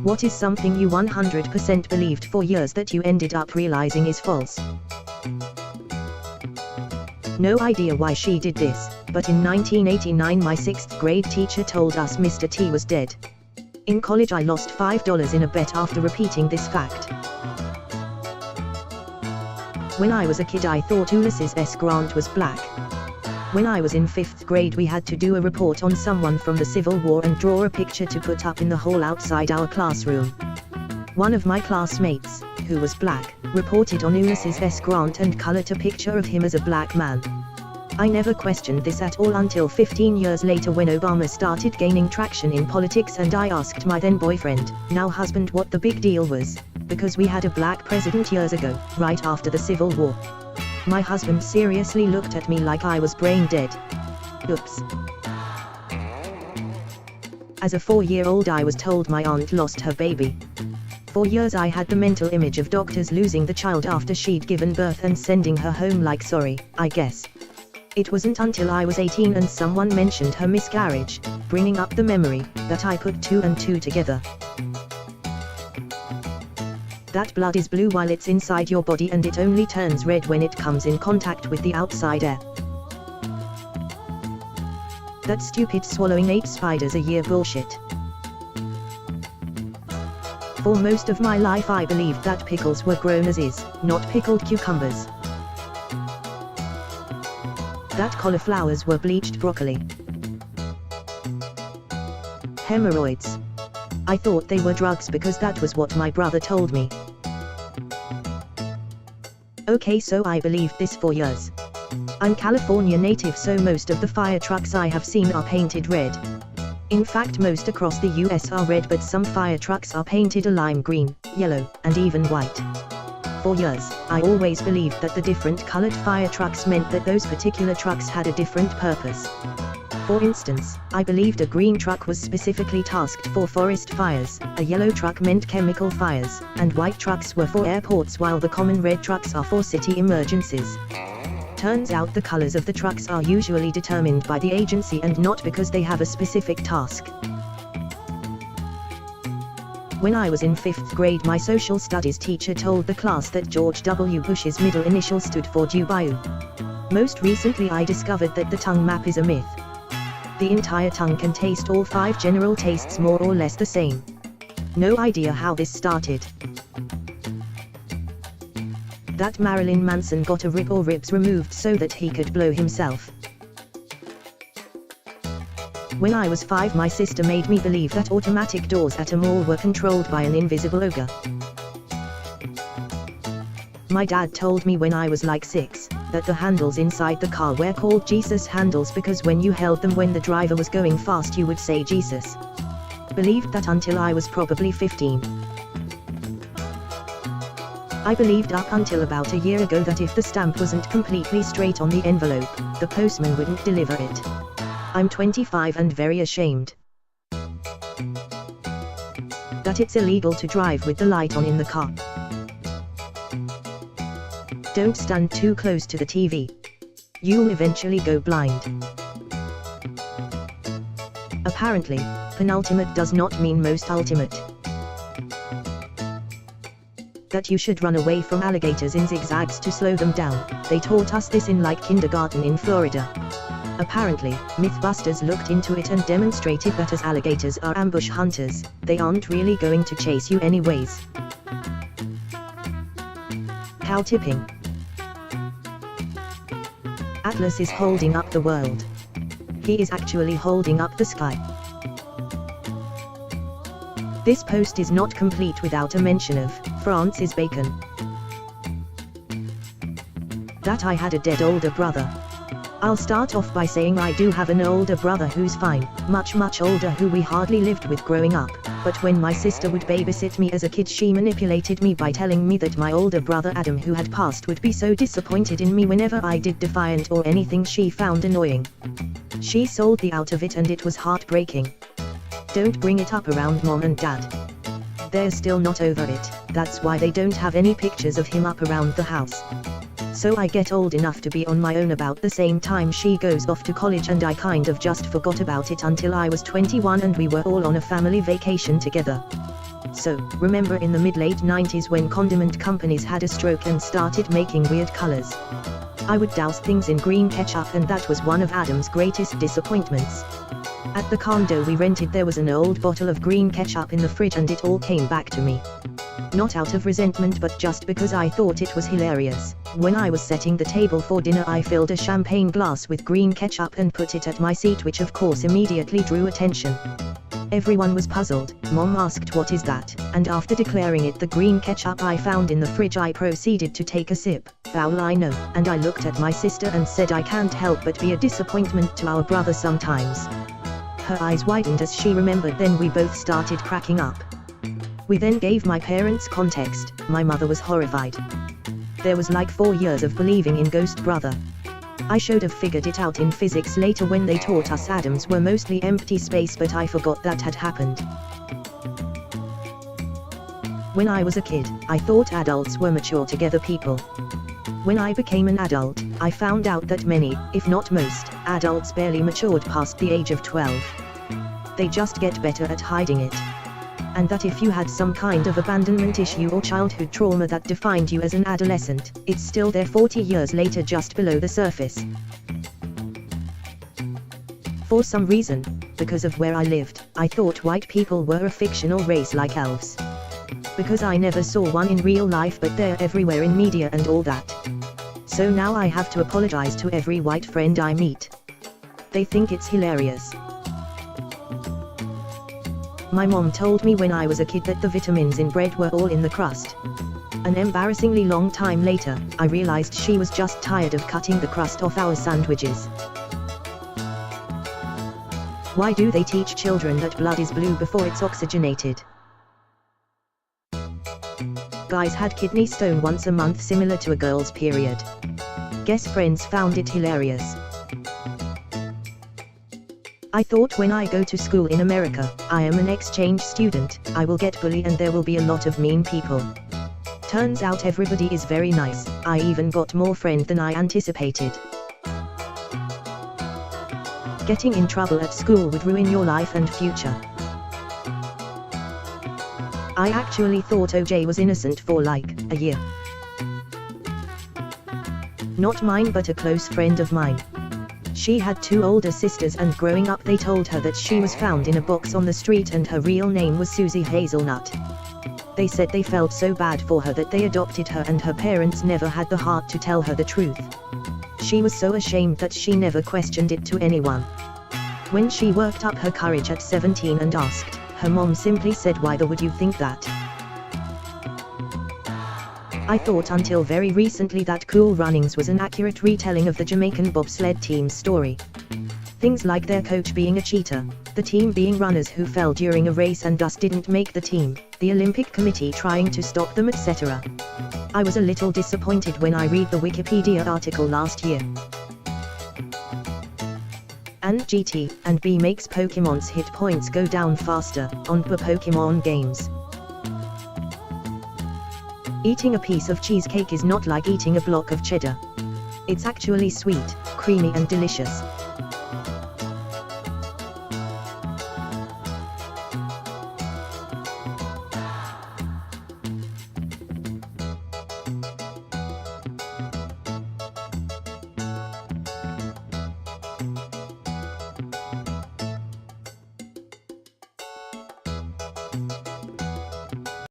What is something you 100% believed for years that you ended up realizing is false? No idea why she did this, but in 1989 my 6th grade teacher told us Mr. T was dead. In college I lost $5 in a bet after repeating this fact. When I was a kid I thought Ulysses S. Grant was black. When I was in 5th grade we had to do a report on someone from the Civil War and draw a picture to put up in the hall outside our classroom. One of my classmates, who was black, reported on Ulysses S. Grant and colored a picture of him as a black man. I never questioned this at all until 15 years later when Obama started gaining traction in politics and I asked my then boyfriend, now husband, what the big deal was, because we had a black president years ago, right after the Civil War. My husband seriously looked at me like I was brain dead. Oops. As a 4-year-old I was told my aunt lost her baby. For years I had the mental image of doctors losing the child after she'd given birth and sending her home like sorry, I guess. It wasn't until I was 18 and someone mentioned her miscarriage, bringing up the memory, that I put 2 and 2 together. That blood is blue while it's inside your body and it only turns red when it comes in contact with the outside air. That stupid swallowing 8 spiders a year bullshit. For most of my life I believed that pickles were grown as is, not pickled cucumbers. That cauliflowers were bleached broccoli. Hemorrhoids. I thought they were drugs because that was what my brother told me. Okay, so I believed this for years. I'm California native, so most of the fire trucks I have seen are painted red. In fact most across the US are red, but some fire trucks are painted a lime green, yellow, and even white. For years, I always believed that the different colored fire trucks meant that those particular trucks had a different purpose. For instance, I believed a green truck was specifically tasked for forest fires, a yellow truck meant chemical fires, and white trucks were for airports while the common red trucks are for city emergencies. Turns out the colors of the trucks are usually determined by the agency and not because they have a specific task. When I was in 5th grade my social studies teacher told the class that George W. Bush's middle initial stood for Dubayou. Most recently I discovered that the tongue map is a myth. The entire tongue can taste all 5 general tastes more or less the same. No idea how this started. That Marilyn Manson got a rib or ribs removed so that he could blow himself. When I was 5 my sister made me believe that automatic doors at a mall were controlled by an invisible ogre. My dad told me when I was like 6, that the handles inside the car were called Jesus handles because when you held them when the driver was going fast you would say Jesus. Believed that until I was probably 15. I believed up until about a year ago that if the stamp wasn't completely straight on the envelope, the postman wouldn't deliver it. I'm 25 and very ashamed. That it's illegal to drive with the light on in the car. Don't stand too close to the TV. You'll eventually go blind. Apparently, penultimate does not mean most ultimate. That you should run away from alligators in zigzags to slow them down. They taught us this in like kindergarten in Florida. Apparently, Mythbusters looked into it and demonstrated that as alligators are ambush hunters, they aren't really going to chase you anyways. Cow tipping. Atlas is holding up the world. He is actually holding up the sky. This post is not complete without a mention of Francis Bacon. That I had a dead older brother. I'll start off by saying I do have an older brother who's fine, much older, who we hardly lived with growing up, but when my sister would babysit me as a kid she manipulated me by telling me that my older brother Adam, who had passed, would be so disappointed in me whenever I did defiant or anything she found annoying. She sold the out of it and it was heartbreaking. Don't bring it up around mom and dad. They're still not over it, that's why they don't have any pictures of him up around the house. So I get old enough to be on my own about the same time she goes off to college, and I kind of just forgot about it until I was 21 and we were all on a family vacation together. So, remember in the mid-late 90s when condiment companies had a stroke and started making weird colors? I would douse things in green ketchup, and that was one of Adam's greatest disappointments. At the condo we rented there was an old bottle of green ketchup in the fridge, and it all came back to me. Not out of resentment, but just because I thought it was hilarious. When I was setting the table for dinner, I filled a champagne glass with green ketchup and put it at my seat, which of course immediately drew attention. Everyone was puzzled. Mom asked, "What is that?" And after declaring it the green ketchup I found in the fridge, I proceeded to take a sip. Foul, I know. And I looked at my sister and said, "I can't help but be a disappointment to our brother sometimes." Her eyes widened as she remembered, then we both started cracking up. We then gave my parents context. My mother was horrified. There was like 4 years of believing in ghost brother. I should have figured it out in physics later when they taught us atoms were mostly empty space, but I forgot that had happened. When I was a kid, I thought adults were mature together people. When I became an adult, I found out that many, if not most, adults barely matured past the age of 12. They just get better at hiding it. And that if you had some kind of abandonment issue or childhood trauma that defined you as an adolescent, it's still there 40 years later, just below the surface. For some reason, because of where I lived, I thought white people were a fictional race like elves. Because I never saw one in real life, but they're everywhere in media and all that. So now I have to apologize to every white friend I meet. They think it's hilarious. My mom told me when I was a kid that the vitamins in bread were all in the crust. An embarrassingly long time later, I realized she was just tired of cutting the crust off our sandwiches. Why do they teach children that blood is blue before it's oxygenated? Guys had kidney stone once a month, similar to a girl's period. Guess friends found it hilarious. I thought when I go to school in America, I am an exchange student, I will get bullied and there will be a lot of mean people. Turns out everybody is very nice. I even got more friends than I anticipated. Getting in trouble at school would ruin your life and future. I actually thought OJ was innocent for like a year. Not mine, but a close friend of mine. She had 2 older sisters, and growing up they told her that she was found in a box on the street and her real name was Susie Hazelnut. They said they felt so bad for her that they adopted her, and her parents never had the heart to tell her the truth. She was so ashamed that she never questioned it to anyone. When she worked up her courage at 17 and asked, her mom simply said, "Why would you think that?" I thought until very recently that Cool Runnings was an accurate retelling of the Jamaican bobsled team's story. Things like their coach being a cheater, the team being runners who fell during a race and thus didn't make the team, the Olympic Committee trying to stop them, etc. I was a little disappointed when I read the Wikipedia article last year. And GT and B makes Pokemon's hit points go down faster on the Pokemon games. Eating a piece of cheesecake is not like eating a block of cheddar. It's actually sweet, creamy and delicious.